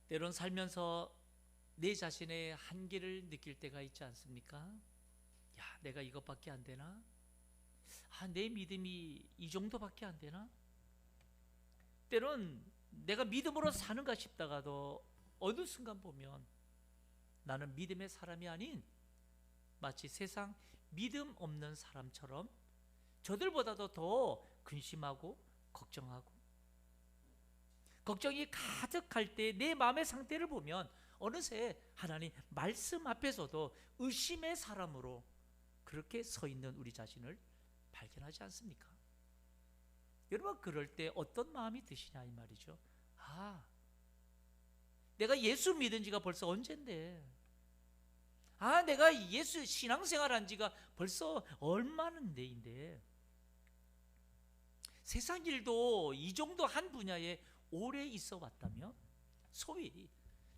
때론 살면서 내 자신의 한계를 느낄 때가 있지 않습니까? 야, 내가 이것밖에 안 되나? 내 믿음이 이 정도밖에 안 되나? 때론 내가 믿음으로 사는가 싶다가도 어느 순간 보면 나는 믿음의 사람이 아닌 마치 세상 믿음 없는 사람처럼 저들보다도 더 근심하고 걱정하고, 걱정이 가득할 때 내 마음의 상태를 보면 어느새 하나님 말씀 앞에서도 의심의 사람으로 그렇게 서 있는 우리 자신을 발견하지 않습니까? 여러분, 그럴 때 어떤 마음이 드시냐 이 말이죠. 내가 예수 믿은 지가 벌써 언젠데, 내가 예수 신앙생활 한 지가 벌써 얼마는 데인데, 세상 일도 이 정도 한 분야에 오래 있어 왔다면 소위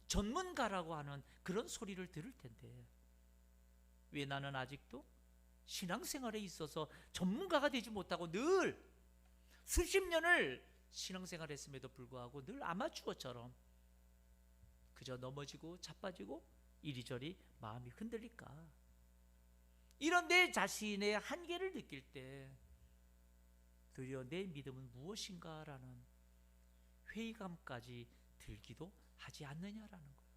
전문가라고 하는 그런 소리를 들을 텐데, 왜 나는 아직도 신앙생활에 있어서 전문가가 되지 못하고 늘 수십 년을 신앙생활 했음에도 불구하고 늘 아마추어처럼 그저 넘어지고 자빠지고 이리저리 마음이 흔들릴까? 이런 내 자신의 한계를 느낄 때 도리어 내 믿음은 무엇인가라는 회의감까지 들기도 하지 않느냐라는 거예요.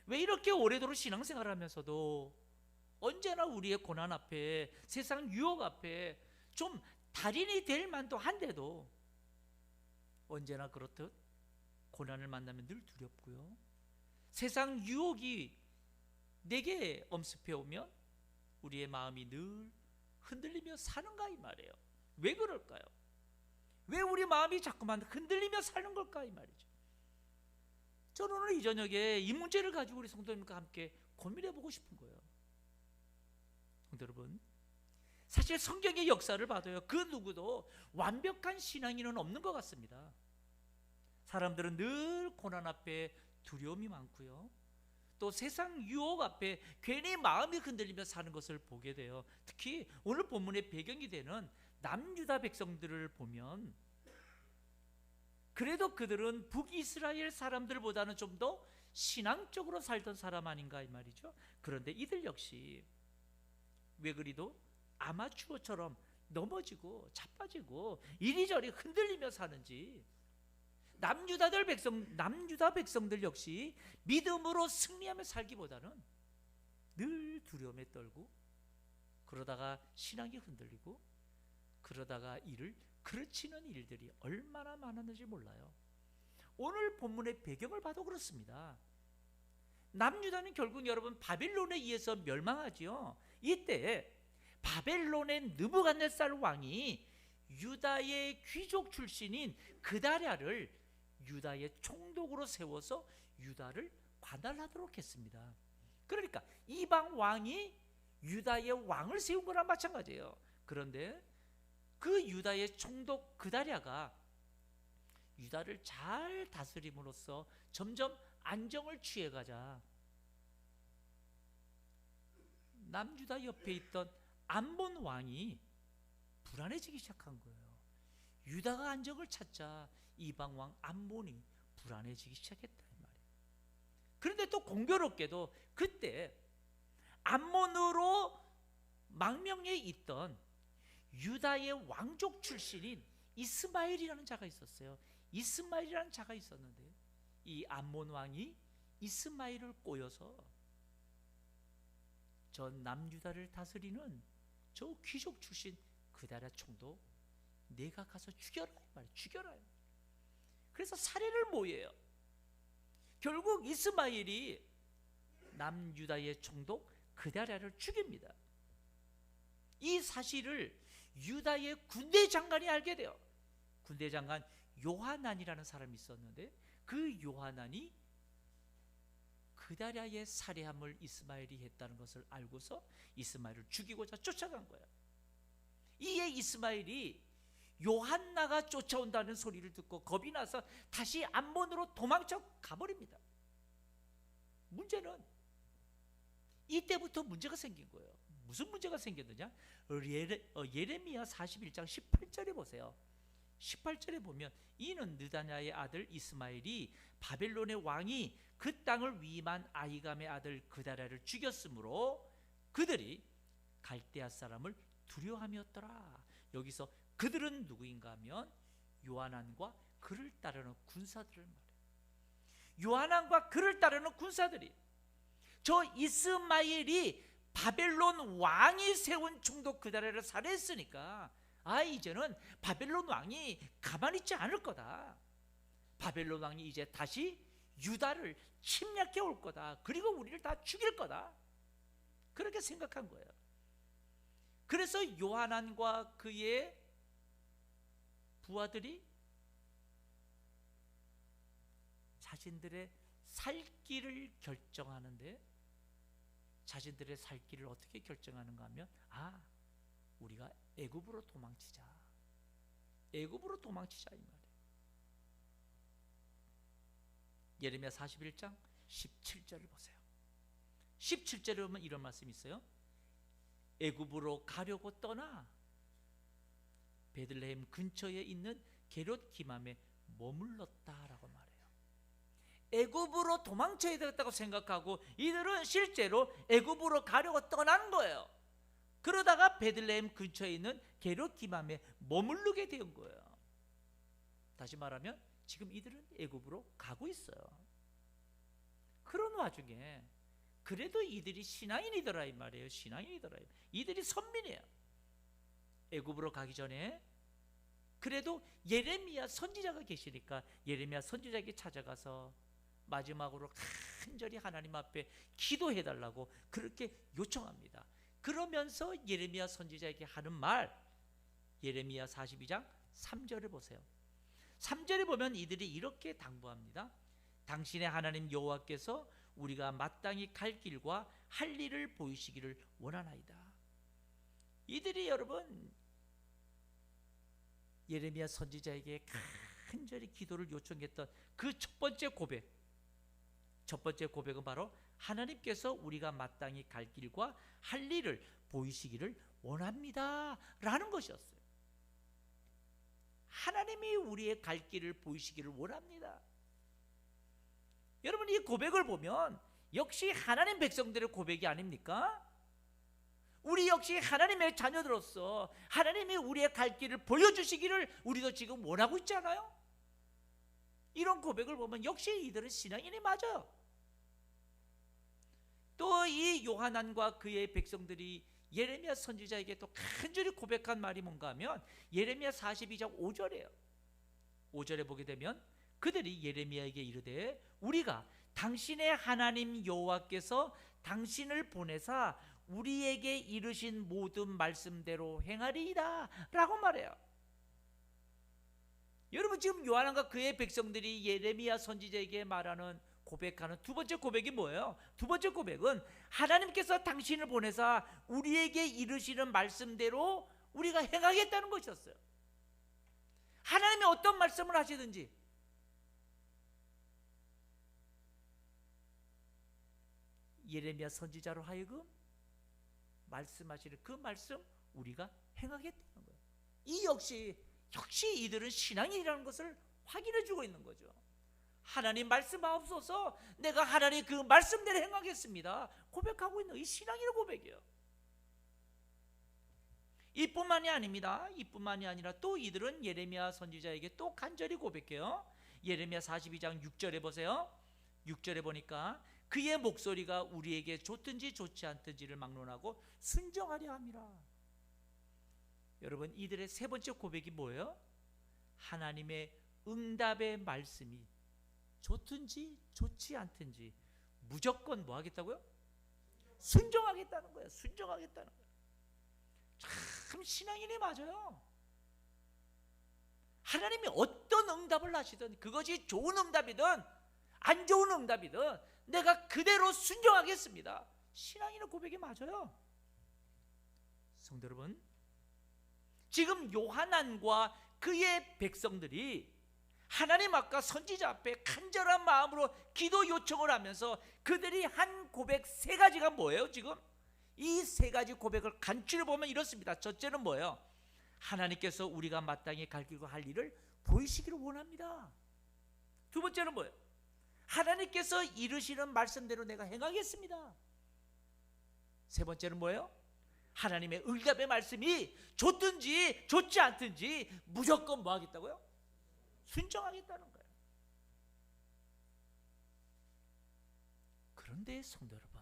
왜 이렇게 오래도록 신앙생활을 하면서도 언제나 우리의 고난 앞에, 세상 유혹 앞에 좀 달인이 될 만도 한데도 언제나 그렇듯 고난을 만나면 늘 두렵고요, 세상 유혹이 내게 엄습해 오면 우리의 마음이 늘 흔들리며 사는가 이 말이에요. 왜 그럴까요? 왜 우리 마음이 자꾸만 흔들리며 사는 걸까 이 말이죠. 저는 오늘 이 저녁에 이 문제를 가지고 우리 성도님과 함께 고민해 보고 싶은 거예요. 성도 여러분, 사실 성경의 역사를 봐도요, 그 누구도 완벽한 신앙인은 없는 것 같습니다. 사람들은 늘 고난 앞에 두려움이 많고요, 또 세상 유혹 앞에 괜히 마음이 흔들리며 사는 것을 보게 돼요. 특히 오늘 본문의 배경이 되는 남유다 백성들을 보면 그래도 그들은 북이스라엘 사람들보다는 좀 더 신앙적으로 살던 사람 아닌가 이 말이죠. 그런데 이들 역시 왜 그리도 아마추어처럼 넘어지고 자빠지고 이리저리 흔들리며 사는지, 남유다 백성들 역시 믿음으로 승리하며 살기보다는 늘 두려움에 떨고, 그러다가 신앙이 흔들리고, 그러다가 이를 그르치는 일들이 얼마나 많았는지 몰라요. 오늘 본문의 배경을 봐도 그렇습니다. 남유다는 결국 여러분 바벨론에 의해서 멸망하지요. 이때 바벨론의 느부갓네살 왕이 유다의 귀족 출신인 그다랴를 유다의 총독으로 세워서 유다를 관할하도록 했습니다. 그러니까 이방 왕이 유다의 왕을 세운 거랑 마찬가지예요. 그런데 그 유다의 총독 그다랴가 유다를 잘 다스림으로써 점점 안정을 취해가자 남유다 옆에 있던 암몬 왕이 불안해지기 시작한 거예요. 유다가 안정을 찾자 이방 왕 암몬이 불안해지기 시작했다 이 말이에요. 그런데 또 공교롭게도 그때 암몬으로 망명해 있던 유다의 왕족 출신인 이스마엘이라는 자가 있었어요. 이스마엘이라는 자가 있었는데 이 암몬 왕이 이스마엘을 꼬여서 전 남유다를 다스리는 저 귀족 출신 그다랴 총독 내가 가서 죽여라 이 말이에요. 죽여라. 그래서 살해를 모여요. 결국 이스마엘이 남유다의 총독 그다랴를 죽입니다. 이 사실을 유다의 군대 장관이 알게 돼요. 군대 장관 요하난이라는 사람이 있었는데 그 요하난이 그다랴의 살해함을 이스마엘이 했다는 것을 알고서 이스마엘을 죽이고자 쫓아간 거예요. 이에 이스마엘이 요한나가 쫓아온다는 소리를 듣고 겁이 나서 다시 암몬으로 도망쳐 가버립니다. 문제는 이때부터 문제가 생긴 거예요. 무슨 문제가 생겼느냐? 예레미야 41장 18절에 보세요. 18절에 보면 이는 느다냐의 아들 이스마엘이 바벨론의 왕이 그 땅을 위임한 아히감의 아들 그다랴를 죽였으므로 그들이 갈대아 사람을 두려워함이었더라. 여기서 그들은 누구인가 하면 요하난과 그를 따르는 군사들을 말해요. 요하난과 그를 따르는 군사들이, 저 이스마엘이 바벨론 왕이 세운 총독 그다랴를 살해했으니까 이제는 바벨론 왕이 가만히 있지 않을 거다. 바벨론 왕이 이제 다시 유다를 침략해 올 거다. 그리고 우리를 다 죽일 거다. 그렇게 생각한 거예요. 그래서 요하난과 그의 부하들이 자신들의 살 길을 결정하는데, 자신들의 살 길을 어떻게 결정하는가 하면 우리가 애굽으로 도망치자. 애굽으로 도망치자 이 말이에요. 예레미야 41장 17절을 보세요. 17절에 보면 이런 말씀이 있어요. 애굽으로 가려고 떠나 베들레헴 근처에 있는 게롯 기맘에 머물렀다라고 말해요. 애굽으로 도망쳐야 되겠다고 생각하고 이들은 실제로 애굽으로 가려고 떠난 거예요. 그러다가 베들레헴 근처에 있는 게롯 기맘에 머무르게 된 거예요. 다시 말하면 지금 이들은 애굽으로 가고 있어요. 그런 와중에 그래도 이들이 신앙인이더라 이 말이에요. 신앙인이더라. 이들이 선민이에요. 애굽으로 가기 전에 그래도 예레미야 선지자가 계시니까 예레미야 선지자에게 찾아가서 마지막으로 간절히 하나님 앞에 기도해달라고 그렇게 요청합니다. 그러면서 예레미야 선지자에게 하는 말, 예레미야 42장 3절을 보세요. 3절에 보면 이들이 이렇게 당부합니다. 당신의 하나님 여호와께서 우리가 마땅히 갈 길과 할 일을 보이시기를 원하나이다. 이들이 여러분 예레미야 선지자에게 간절히 기도를 요청했던 그 첫 번째 고백, 첫 번째 고백은 바로 하나님께서 우리가 마땅히 갈 길과 할 일을 보이시기를 원합니다 라는 것이었어요. 하나님이 우리의 갈 길을 보이시기를 원합니다. 여러분 이 고백을 보면 역시 하나님 백성들의 고백이 아닙니까? 우리 역시 하나님의 자녀들로서 하나님이 우리의 갈 길을 보여주시기를 우리도 지금 원하고 있지 않아요? 이런 고백을 보면 역시 이들은 신앙인이 맞아요. 또 이 요하난과 그의 백성들이 예레미야 선지자에게 또 간절히 고백한 말이 뭔가 하면 예레미야 42장 5절이에요. 5절에 보게 되면 그들이 예레미야에게 이르되 우리가 당신의 하나님 여호와께서 당신을 보내사 우리에게 이르신 모든 말씀대로 행하리이다 라고 말해요. 여러분 지금 요한과 그의 백성들이 예레미야 선지자에게 말하는 고백하는 두 번째 고백이 뭐예요? 두 번째 고백은 하나님께서 당신을 보내사 우리에게 이르시는 말씀대로 우리가 행하겠다는 것이었어요. 하나님이 어떤 말씀을 하시든지 예레미야 선지자로 하여금 말씀하시는 그 말씀 우리가 행하겠다는 거예요. 이 역시 이들은 신앙이라는 것을 확인해 주고 있는 거죠. 하나님 말씀하옵소서, 내가 하나님 그 말씀대로 행하겠습니다 고백하고 있는 이 신앙의 고백이에요. 이뿐만이 아닙니다. 이뿐만이 아니라 또 이들은 예레미야 선지자에게 또 간절히 고백해요. 예레미야 42장 6절에 보세요. 6절에 보니까 그의 목소리가 우리에게 좋든지 좋지 않든지를 막론하고 순종하려 함이라. 여러분 이들의 세 번째 고백이 뭐예요? 하나님의 응답의 말씀이 좋든지 좋지 않든지 무조건 뭐 하겠다고요? 순종하겠다는 거예요. 순종하겠다는 거예요. 참 신앙인이 맞아요. 하나님이 어떤 응답을 하시든 그것이 좋은 응답이든 안 좋은 응답이든 내가 그대로 순종하겠습니다. 신앙인의 고백이 맞아요. 성도 여러분, 지금 요하난과 그의 백성들이 하나님 앞과 선지자 앞에 간절한 마음으로 기도 요청을 하면서 그들이 한 고백 세 가지가 뭐예요? 지금 이 세 가지 고백을 간추려 보면 이렇습니다. 첫째는 뭐예요? 하나님께서 우리가 마땅히 갈 길과 할 일을 보이시기를 원합니다. 두 번째는 뭐예요? 하나님께서 이루시는 말씀대로 내가 행하겠습니다. 세 번째는 뭐예요? 하나님의 응답의 말씀이 좋든지 좋지 않든지 무조건 뭐 하겠다고요? 순종하겠다는 거예요. 그런데 성도 여러분,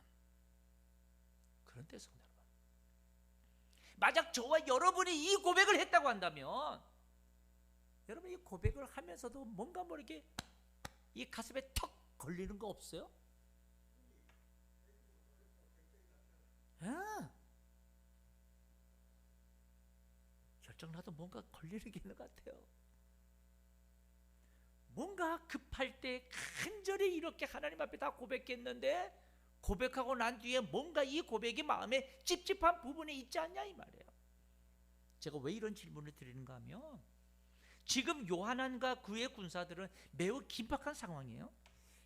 만약 저와 여러분이 이 고백을 했다고 한다면, 여러분 이 고백을 하면서도 뭔가 모르게 이 가슴에 턱 걸리는 거 없어요? 결정나도 뭔가 걸리는 게 있는 것 같아요. 뭔가 급할 때 간절히 이렇게 하나님 앞에 다 고백했는데, 고백하고 난 뒤에 뭔가 이 고백이 마음에 찝찝한 부분이 있지 않냐 이 말이에요. 제가 왜 이런 질문을 드리는가 하면, 지금 요한안과 그의 군사들은 매우 긴박한 상황이에요.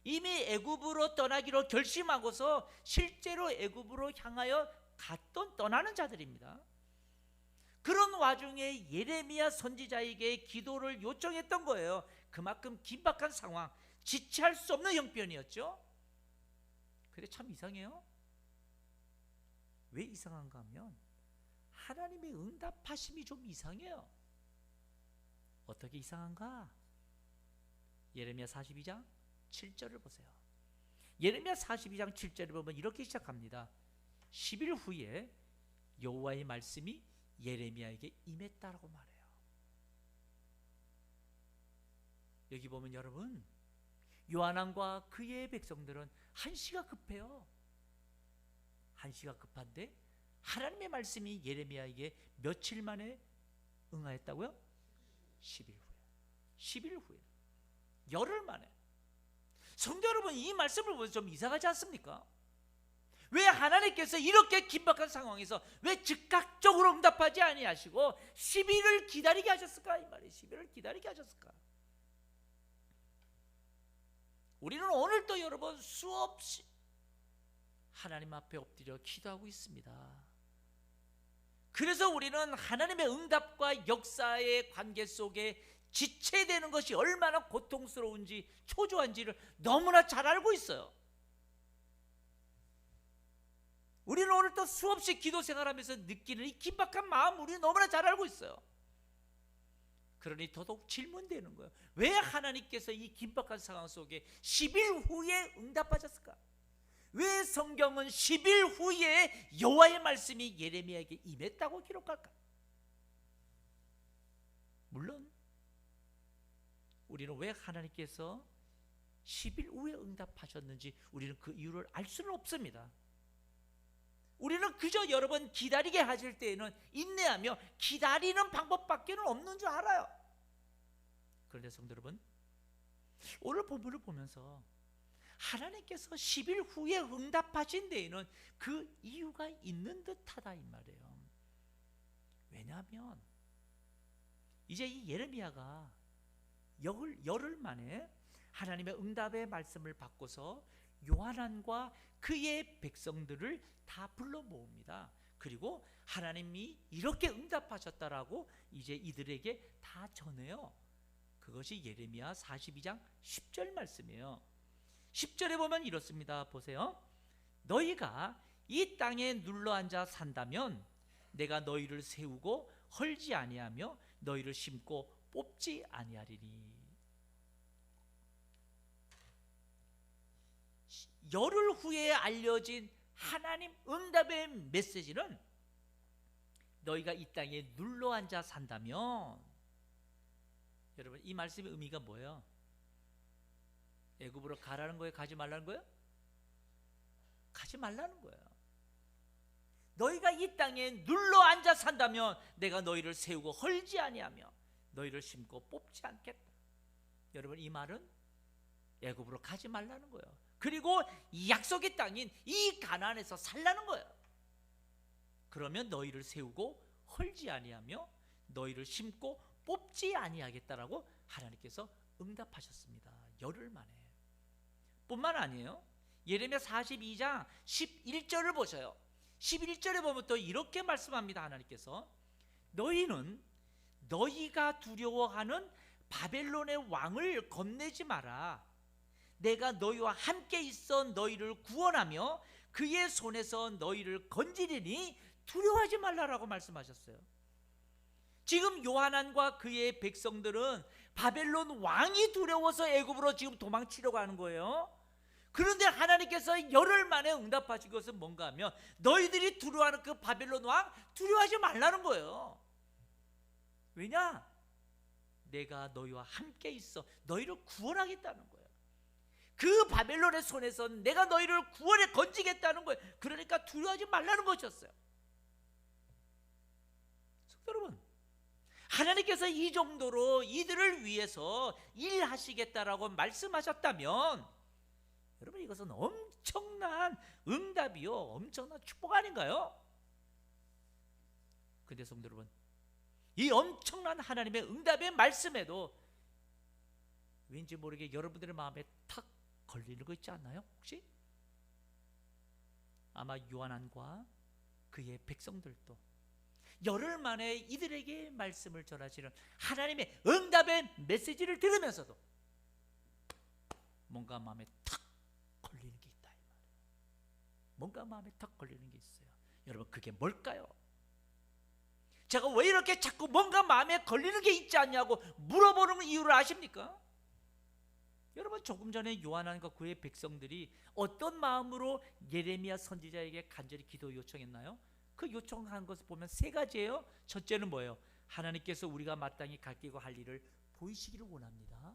이미 애굽으로 떠나기로 결심하고서 실제로 애굽으로 향하여 떠나는 자들입니다. 그런 와중에 예레미야 선지자에게 기도를 요청했던 거예요. 그만큼 긴박한 상황, 지체할 수 없는 형편이었죠. 근데 참 이상해요. 왜 이상한가 하면 하나님의 응답하심이 좀 이상해요. 어떻게 이상한가? 예레미야 42장 7절을 보세요. 예레미야 42장 7절을 보면 이렇게 시작합니다. 10일 후에 여호와의 말씀이 예레미야에게 임했다라고 말해요. 여기 보면 여러분, 요한왕과 그의 백성들은 한시가 급해요. 한시가 급한데 하나님의 말씀이 예레미야에게 며칠 만에 응하였다고요? 10일 후에. 10일 후에. 열흘 만에. 성도 여러분, 이 말씀을 보면 좀 이상하지 않습니까? 왜 하나님께서 이렇게 긴박한 상황에서 왜 즉각적으로 응답하지 아니하시고 10일을 기다리게 하셨을까? 이 말이에요. 10일을 기다리게 하셨을까? 우리는 오늘도 여러분 수없이 하나님 앞에 엎드려 기도하고 있습니다. 그래서 우리는 하나님의 응답과 역사의 관계 속에 지체되는 것이 얼마나 고통스러운지 초조한지를 너무나 잘 알고 있어요. 우리는 오늘 또 수없이 기도 생활하면서 느끼는 이 긴박한 마음 우리 너무나 잘 알고 있어요. 그러니 더더욱 질문되는 거예요. 왜 하나님께서 이 긴박한 상황 속에 10일 후에 응답하셨을까? 왜 성경은 10일 후에 여호와의 말씀이 예레미야에게 임했다고 기록할까? 물론 우리는 왜 하나님께서 10일 후에 응답하셨는지 우리는 그 이유를 알 수는 없습니다. 우리는 그저 여러분 기다리게 하실 때에는 인내하며 기다리는 방법밖에 없는 줄 알아요. 그런데 성도 여러분, 오늘 본문을 보면서 하나님께서 10일 후에 응답하신 데에는 그 이유가 있는 듯하다 이 말이에요. 왜냐하면 이제 이 예레미야가 열흘 만에 하나님의 응답의 말씀을 받고서 요한안과 그의 백성들을 다 불러 모읍니다. 그리고 하나님이 이렇게 응답하셨다라고 이제 이들에게 다 전해요. 그것이 예레미야 42장 10절 말씀이에요. 10절에 보면 이렇습니다. 보세요. 너희가 이 땅에 눌러앉아 산다면 내가 너희를 세우고 헐지 아니하며 너희를 심고 뽑지 아니하리니. 열흘 후에 알려진 하나님 응답의 메시지는 너희가 이 땅에 눌러앉아 산다면, 여러분 이 말씀의 의미가 뭐예요? 애굽으로 가라는 거예요? 가지 말라는 거예요? 가지 말라는 거예요. 너희가 이 땅에 눌러앉아 산다면 내가 너희를 세우고 헐지 아니하며 너희를 심고 뽑지 않겠다. 여러분 이 말은 애굽으로 가지 말라는 거예요. 그리고 약속의 땅인 이 가나안에서 살라는 거예요. 그러면 너희를 세우고 헐지 아니하며 너희를 심고 뽑지 아니하겠다라고 하나님께서 응답하셨습니다. 열흘 만에. 뿐만 아니에요. 예레미야 42장 11절을 보셔요. 11절에 보면 또 이렇게 말씀합니다. 하나님께서 너희는 너희가 두려워하는 바벨론의 왕을 겁내지 마라. 내가 너희와 함께 있어 너희를 구원하며 그의 손에서 너희를 건지리니 두려워하지 말라라고 말씀하셨어요. 지금 요하난과 그의 백성들은 바벨론 왕이 두려워서 애굽으로 지금 도망치려고 하는 거예요. 그런데 하나님께서 열흘 만에 응답하신 것은 뭔가 하면 너희들이 두려워하는 그 바벨론 왕 두려워하지 말라는 거예요. 왜냐? 내가 너희와 함께 있어 너희를 구원하겠다는 거예요. 그 바벨론의 손에서 내가 너희를 구원해 건지겠다는 거예요. 그러니까 두려워하지 말라는 것이었어요. 성도 여러분, 하나님께서 이 정도로 이들을 위해서 일하시겠다라고 말씀하셨다면 여러분, 이것은 엄청난 응답이요, 엄청난 축복 아닌가요? 근데 성도 여러분, 이 엄청난 하나님의 응답의 말씀에도 왠지 모르게 여러분들의 마음에 탁 걸리는 거 있지 않나요? 혹시? 아마 요한과 그의 백성들도 열흘 만에 이들에게 말씀을 전하시는 하나님의 응답의 메시지를 들으면서도 뭔가 마음에 탁 걸리는 게 있다 이 말이에요. 뭔가 마음에 탁 걸리는 게 있어요. 여러분, 그게 뭘까요? 제가 왜 이렇게 자꾸 뭔가 마음에 걸리는 게 있지 않냐고 물어보는 이유를 아십니까? 여러분, 조금 전에 요한과 그의 백성들이 어떤 마음으로 예레미야 선지자에게 간절히 기도 요청했나요? 그 요청한 것을 보면 세 가지예요. 첫째는 뭐예요? 하나님께서 우리가 마땅히 갈 길과 할 일을 보이시기를 원합니다.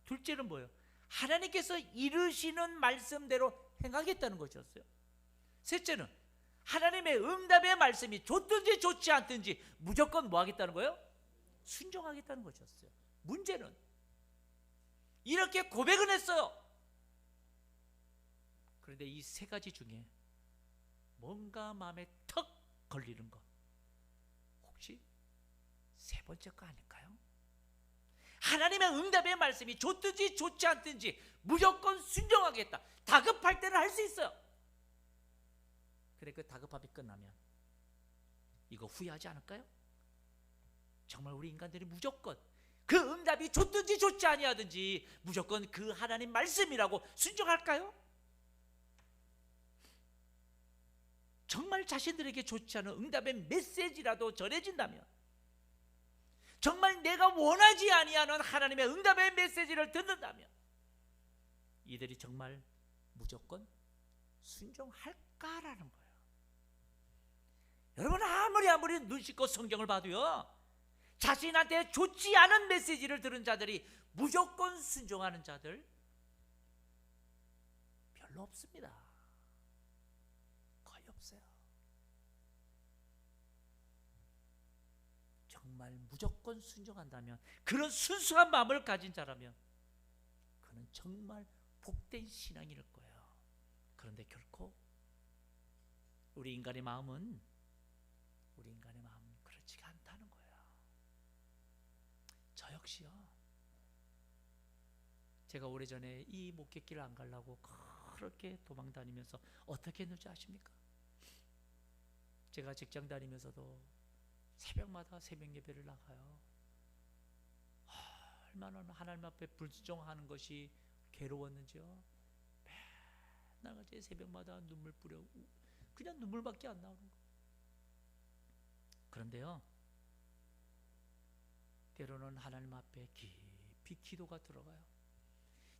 둘째는 뭐예요? 하나님께서 이루시는 말씀대로 행하겠다는 것이었어요. 셋째는 하나님의 응답의 말씀이 좋든지 좋지 않든지 무조건 뭐 하겠다는 거예요? 순종하겠다는 것이었어요. 문제는 이렇게 고백은 했어요. 그런데 이 세 가지 중에 뭔가 마음에 턱 걸리는 것, 혹시 세 번째 거 아닐까요? 하나님의 응답의 말씀이 좋든지 좋지 않든지 무조건 순종하겠다. 다급할 때는 할 수 있어요. 그래, 그 다급함이 끝나면 이거 후회하지 않을까요? 정말 우리 인간들이 무조건 그 응답이 좋든지 좋지 아니하든지 무조건 그 하나님 말씀이라고 순종할까요? 정말 자신들에게 좋지 않은 응답의 메시지라도 전해진다면, 정말 내가 원하지 아니하는 하나님의 응답의 메시지를 듣는다면 이들이 정말 무조건 순종할까라는 거예요. 여러분, 아무리 눈 씻고 성경을 봐도요, 자신한테 좋지 않은 메시지를 들은 자들이 무조건 순종하는 자들 별로 없습니다. 거의 없어요. 정말 무조건 순종한다면, 그런 순수한 마음을 가진 자라면 그는 정말 복된 신앙일 거예요. 그런데 결코 우리 인간의 마음은 그렇지가 않다는 거예요. 저 역시요, 제가 오래전에 이 목회길을 안 가려고 그렇게 도망 다니면서 어떻게 했는지 아십니까? 제가 직장 다니면서도 새벽마다 새벽 예배를 나가요. 얼마나 하나님 앞에 불순종하는 것이 괴로웠는지요. 맨날 같이 새벽마다 눈물 뿌려, 그냥 눈물밖에 안 나오는 거. 그런데요, 때로는 하나님 앞에 깊이 기도가 들어가요.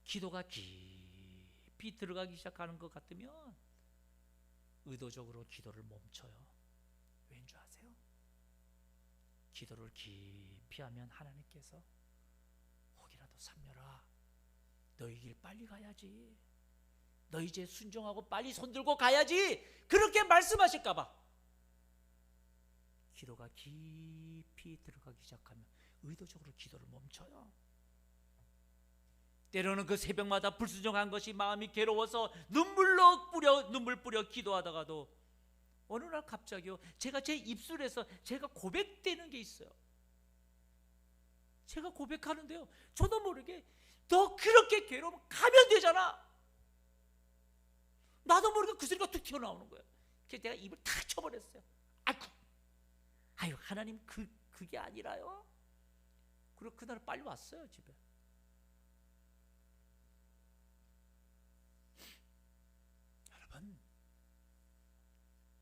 기도가 깊이 들어가기 시작하는 것 같으면 의도적으로 기도를 멈춰요. 왠 줄 아세요? 기도를 깊이 하면 하나님께서 혹이라도 삼려라, 너희 길 빨리 가야지, 너 이제 순종하고 빨리 손들고 가야지, 그렇게 말씀하실까봐 기도가 깊이 들어가기 시작하면 의도적으로 기도를 멈춰요. 때로는 그 새벽마다 불순종한 것이 마음이 괴로워서 눈물 뿌려 기도하다가도 어느 날 갑자기요, 제가 제 입술에서 제가 고백되는 게 있어요. 제가 고백하는데요, 저도 모르게 너 그렇게 괴로우면 가면 되잖아, 나도 모르게 그 소리가 툭 튀어나오는 거예요. 그래서 내가 입을 탁 쳐버렸어요. 아유 하나님, 그게 아니라요, 그리고 그날 빨리 왔어요, 집에. 여러분,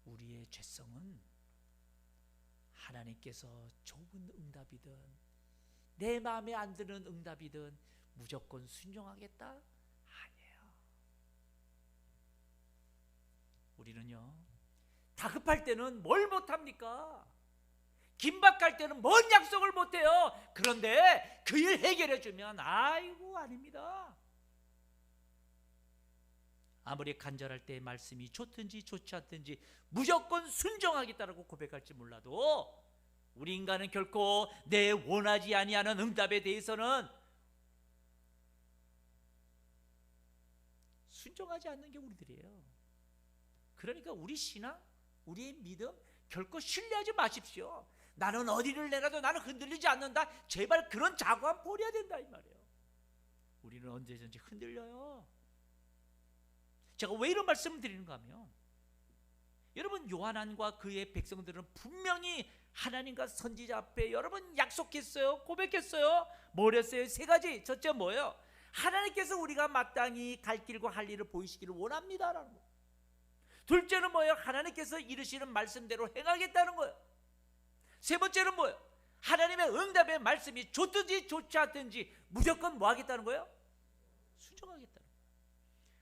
우리의 죄성은 하나님께서 좋은 응답이든 내 마음에 안 드는 응답이든 무조건 순종하겠다? 아니에요. 우리는요, 다급할 때는 뭘 못합니까? 긴박할 때는 뭔 약속을 못해요. 그런데 그 일 해결해 주면 아이고 아닙니다. 아무리 간절할 때 말씀이 좋든지 좋지 않든지 무조건 순종하겠다라고 고백할지 몰라도 우리 인간은 결코 내 원하지 아니하는 응답에 대해서는 순종하지 않는 게 우리들이에요. 그러니까 우리 신앙, 우리의 믿음 결코 신뢰하지 마십시오. 나는 어디를 내놔도 나는 흔들리지 않는다. 제발 그런 자고함 버려야 된다 이 말이에요. 우리는 언제든지 흔들려요. 제가 왜 이런 말씀을 드리는가 하면, 여러분, 요한안과 그의 백성들은 분명히 하나님과 선지자 앞에 여러분 약속했어요. 고백했어요. 뭘 했어요? 세 가지. 첫째 뭐예요? 하나님께서 우리가 마땅히 갈 길과 할 일을 보이시기를 원합니다라는 거예요. 둘째는 뭐예요? 하나님께서 이르시는 말씀대로 행하겠다는 거예요. 세 번째는 뭐예요? 하나님의 응답의 말씀이 좋든지 좋지 않든지 무조건 뭐 하겠다는 거예요? 순종하겠다는 거예요.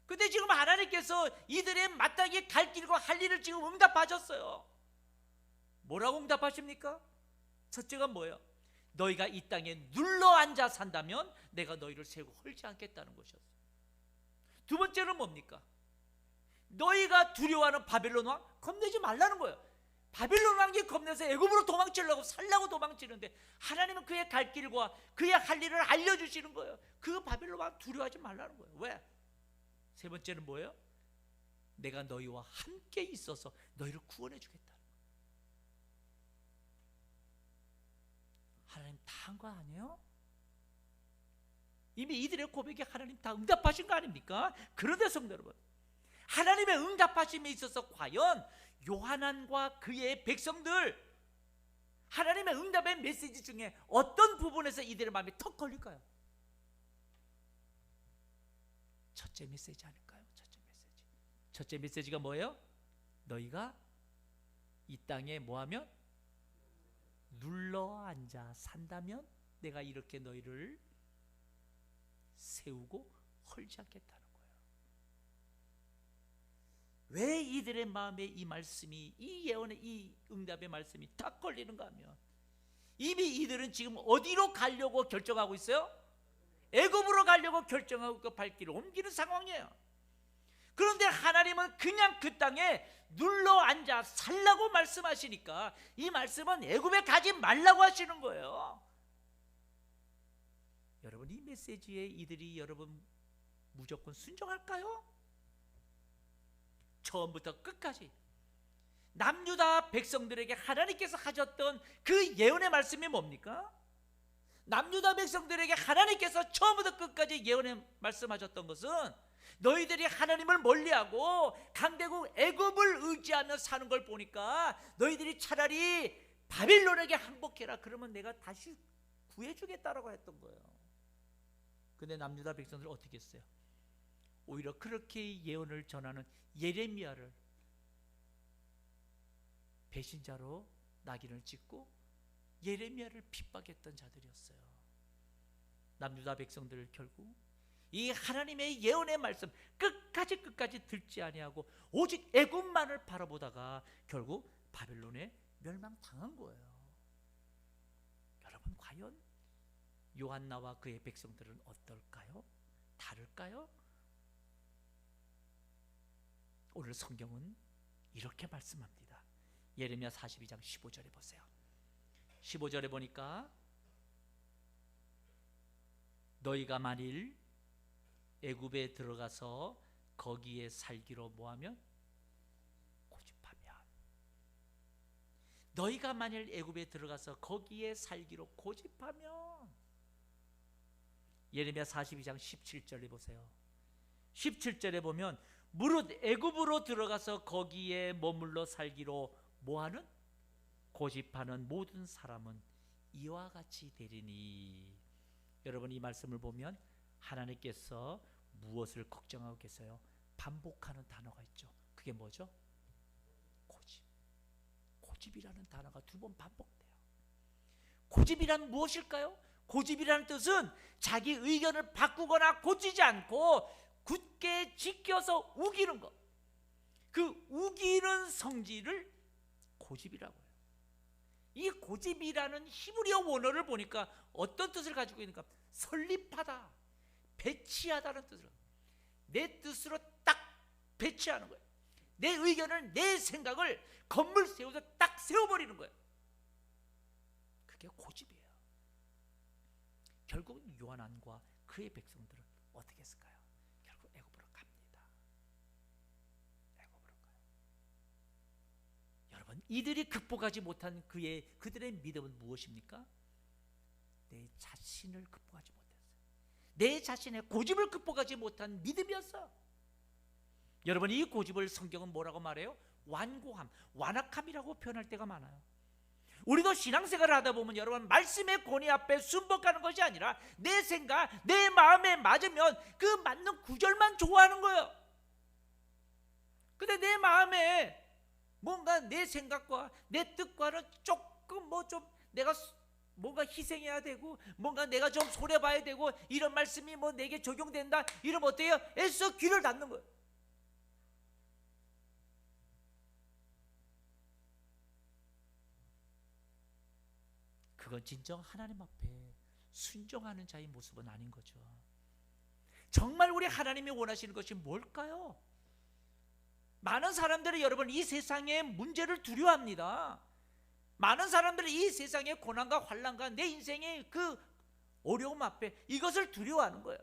근데 지금 하나님께서 이들의 마땅히 갈 길과 할 일을 지금 응답하셨어요. 뭐라고 응답하십니까? 첫째가 뭐예요? 너희가 이 땅에 눌러앉아 산다면 내가 너희를 세우고 헐지 않겠다는 것이었어요. 두 번째는 뭡니까? 너희가 두려워하는 바벨론 왕 겁내지 말라는 거예요. 바벨론 왕이 겁내서 애굽으로 도망치려고 살라고 도망치는데 하나님은 그의 갈 길과 그의 할 일을 알려주시는 거예요. 그 바벨론 왕 두려워하지 말라는 거예요. 왜? 세 번째는 뭐예요? 내가 너희와 함께 있어서 너희를 구원해 주겠다. 하나님 다 한 거 아니에요? 이미 이들의 고백에 하나님 다 응답하신 거 아닙니까? 그런데 성도 여러분, 하나님의 응답하심에 있어서 과연 요한안과 그의 백성들, 하나님의 응답의 메시지 중에 어떤 부분에서 이들의 마음이 턱 걸릴까요? 첫째 메시지 아닐까요? 첫째 메시지가 뭐예요? 너희가 이 땅에 뭐하면? 눌러앉아 산다면 내가 이렇게 너희를 세우고 헐지 않겠다는 거예요. 왜 이들의 마음에 이 말씀이, 이 예언의 이 응답의 말씀이 딱 걸리는가 하면, 이미 이들은 지금 어디로 가려고 결정하고 있어요? 애굽으로 가려고 결정하고 그 발길을 옮기는 상황이에요. 그런데 하나님은 그냥 그 땅에 눌러 앉아 살라고 말씀하시니까 이 말씀은 애굽에 가지 말라고 하시는 거예요. 여러분, 이 메시지에 이들이 여러분 무조건 순종할까요? 처음부터 끝까지 남유다 백성들에게 하나님께서 하셨던 그 예언의 말씀이 뭡니까? 남유다 백성들에게 하나님께서 처음부터 끝까지 예언의 말씀하셨던 것은 너희들이 하나님을 멀리하고 강대국 애굽을 의지하며 사는 걸 보니까 너희들이 차라리 바빌론에게 항복해라. 그러면 내가 다시 구해주겠다라고 했던 거예요. 근데 남유다 백성들은 어떻게 했어요? 오히려 그렇게 예언을 전하는 예레미야를 배신자로 낙인을 찍고 예레미야를 핍박했던 자들이었어요. 남유다 백성들을 결국 이 하나님의 예언의 말씀 끝까지 듣지 아니하고 오직 애굽만을 바라보다가 결국 바벨론에 멸망당한 거예요. 여러분, 과연 요한나와 그의 백성들은 어떨까요? 다를까요? 오늘 성경은 이렇게 말씀합니다. 예레미야 42장 15절에 보세요. 15절에 보니까 너희가 만일 애굽에 들어가서 거기에 살기로 뭐하면? 고집하면. 너희가 만일 애굽에 들어가서 거기에 살기로 고집하면. 예레미야 42장 17절에 보세요. 17절에 보면 무릇 애굽으로 들어가서 거기에 머물러 살기로 뭐하는? 고집하는 모든 사람은 이와 같이 되리니. 여러분, 이 말씀을 보면 하나님께서 무엇을 걱정하고 계세요? 반복하는 단어가 있죠. 그게 뭐죠? 고집. 고집이라는 단어가 2번 반복돼요. 고집이란 무엇일까요? 고집이라는 뜻은 자기 의견을 바꾸거나 고치지 않고 굳게 지켜서 우기는 것. 그 우기는 성질을 고집이라고 해요. 이 고집이라는 히브리어 원어를 보니까 어떤 뜻을 가지고 있는가? 설립하다, 배치하다는 뜻을. 내 뜻으로 딱 배치하는 거예요. 내 의견을, 내 생각을 건물 세워서 딱 세워버리는 거예요. 그게 고집이에요. 결국 요한왕과 그의 백성들은 어떻게 했을까요? 결국 애굽으로 갑니다. 애굽으로 가요. 여러분, 이들이 극복하지 못한 그들의 믿음은 무엇입니까? 내 자신을 극복하지 못했어요. 내 자신의 고집을 극복하지 못한 믿음이었어. 여러분, 이 고집을 성경은 뭐라고 말해요? 완고함, 완악함이라고 표현할 때가 많아요. 우리도 신앙생활을 하다 보면 여러분, 말씀의 권위 앞에 순복하는 것이 아니라 내 생각, 내 마음에 맞으면 그 맞는 구절만 좋아하는 거예요. 근데 내 마음에 뭔가 내 생각과 내 뜻과는 조금 좀 내가 뭔가 희생해야 되고 뭔가 내가 좀 손해봐야 되고 이런 말씀이 내게 적용된다 이러면 어때요? 애써 귀를 닫는 거예요. 그건 진정 하나님 앞에 순종하는 자의 모습은 아닌 거죠. 정말 우리 하나님이 원하시는 것이 뭘까요? 많은 사람들이 여러분 이 세상의 문제를 두려워합니다. 많은 생사람들이 이 세상의 고난과 환난과 내 인생의 그 어려움 앞에 이것을 두려워하는 거예요.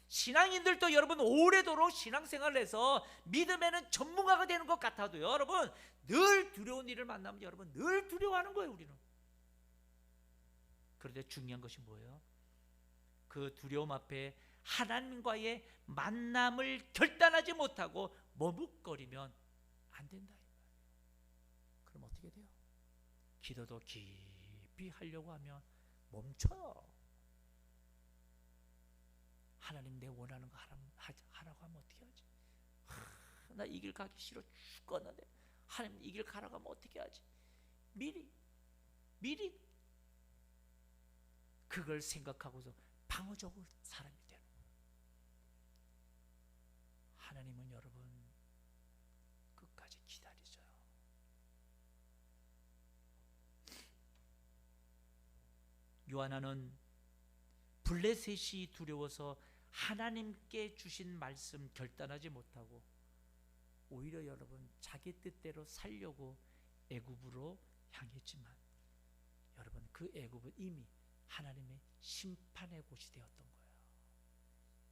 신앙인들도 여러분 오래도록 신앙생활을 해서 믿음에는 전문가가 되는 것 같아도 여러분 늘 두려운 일을 만나면 여러분 늘 두려워하는 거예요. 우리는. 그런데 중요한 것이 뭐예요? 그 두려움 앞에 하나님과의 만남을 결단하지 못하고 머뭇거리면 안 된다. 그럼 어떻게 돼요? 기도도 깊이 하려고 하면 멈춰. 하나님 내 원하는 거 하라고 하면 어떻게 하지? 나 이 길 가기 싫어 죽겠는데 하나님 이 길 가라고 하면 어떻게 하지? 미리 그걸 생각하고서 방어적으로 사람이 되는 거예요. 하나님은 여러분 끝까지 기다리셔요. 요한은 블레셋이 두려워서 하나님께 주신 말씀 결단하지 못하고 오히려 여러분 자기 뜻대로 살려고 애굽으로 향했지만 여러분 그 애굽은 이미 하나님의 심판의 곳이 되었던 거예요.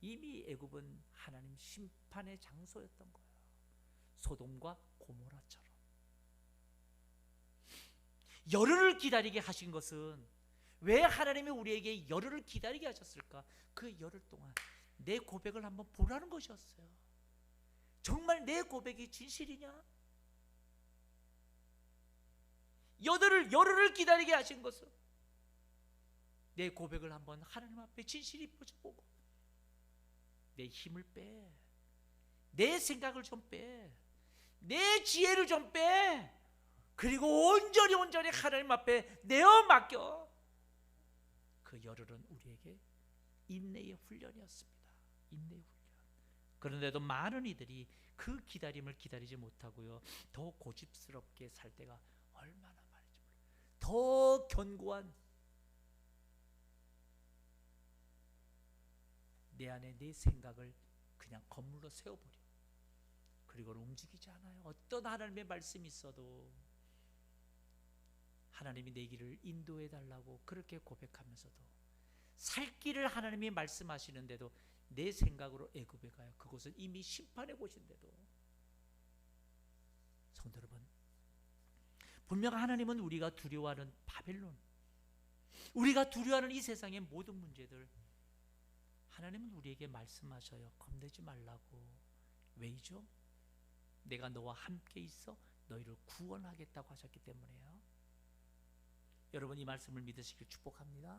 이미 애굽은 하나님 심판의 장소였던 거예요. 소돔과 고모라처럼. 열흘을 기다리게 하신 것은 왜 하나님이 우리에게 열흘을 기다리게 하셨을까? 그 열흘 동안 내 고백을 한번 보라는 것이었어요. 정말 내 고백이 진실이냐? 열흘을 기다리게 하신 것은 내 고백을 한번 하나님 앞에 진실히 보고 내 힘을 빼, 내 생각을 좀 빼, 내 지혜를 좀 빼, 그리고 온전히 하나님 앞에 내어 맡겨. 그 열흘은 우리에게 인내의 훈련이었습니다. 인내의 훈련. 그런데도 많은 이들이 그 기다림을 기다리지 못하고요 더 고집스럽게 살 때가 얼마나 많은지 몰라요. 더 견고한 내 안에 내 생각을 그냥 건물로 세워버려. 그리고는 움직이지 않아요. 어떤 하나님의 말씀이 있어도 하나님이 내 길을 인도해 달라고 그렇게 고백하면서도 살 길을 하나님이 말씀하시는데도 내 생각으로 애굽에 가요. 그곳은 이미 심판의 곳인데도. 성도 여러분, 분명 하나님은 우리가 두려워하는 바벨론, 우리가 두려워하는 이 세상의 모든 문제들 하나님은 우리에게 말씀하셔요. 겁내지 말라고. 왜이죠? 내가 너와 함께 있어 너희를 구원하겠다고 하셨기 때문에요. 여러분 이 말씀을 믿으시길 축복합니다.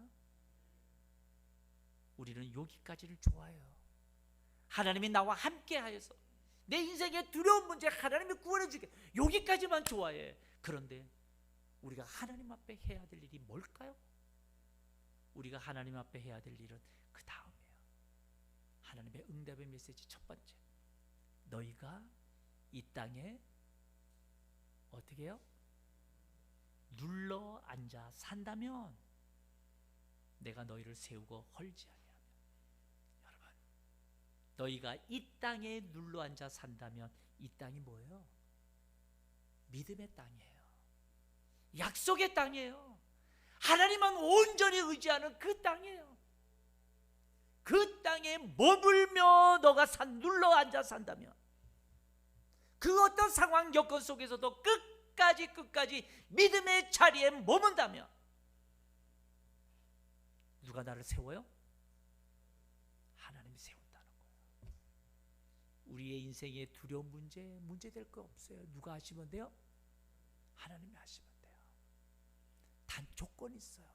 우리는 여기까지를 좋아해요. 하나님이 나와 함께 하여서 내 인생의 두려운 문제 하나님이 구원해 주게, 여기까지만 좋아해. 그런데 우리가 하나님 앞에 해야 될 일이 뭘까요? 우리가 하나님 앞에 해야 될 일은 그 다음이에요. 하나님의 응답의 메시지 첫 번째, 너희가 이 땅에 어떻게 해요? 눌러 앉아 산다면 내가 너희를 세우고 헐지 아니하며. 여러분, 너희가 이 땅에 눌러 앉아 산다면 이 땅이 뭐예요? 믿음의 땅이에요. 약속의 땅이에요. 하나님만 온전히 의지하는 그 땅이에요. 그 땅에 머물며 너가 눌러 앉아 산다면, 그 어떤 상황 여건 속에서도 끝까지 믿음의 자리에 머문다면, 누가 나를 세워요? 하나님이 세운다는 거예요. 우리의 인생의 두려운 문제 될 거 없어요. 누가 하시면 돼요? 하나님이 하시면 돼요. 단 조건이 있어요.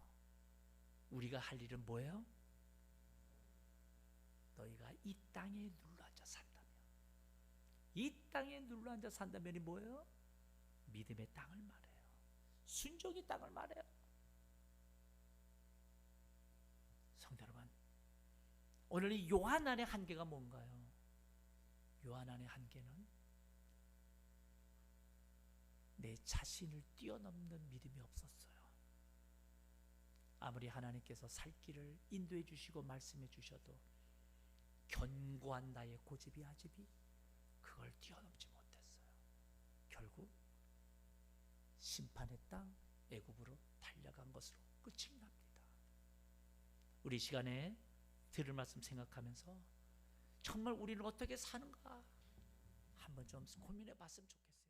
우리가 할 일은 뭐예요? 너희가 이 땅에 눌러 앉아 산다면, 이 땅에 눌러 앉아 산다면이 뭐예요? 믿음의 땅을 말해요. 순종의 땅을 말해요. 성도 여러분, 오늘 이 요한 안의 한계가 뭔가요? 요한 안의 한계는 내 자신을 뛰어넘는 믿음이 없었어요. 아무리 하나님께서 살 길을 인도해 주시고 말씀해 주셔도 견고한 나의 고집이 아집이 그걸 뛰어넘지 못했어요. 결국 심판의 땅 애굽으로 달려간 것으로 끝이 납니다. 우리 시간에 들을 말씀 생각하면서 정말 우리는 어떻게 사는가 한번 좀 고민해 봤으면 좋겠어요.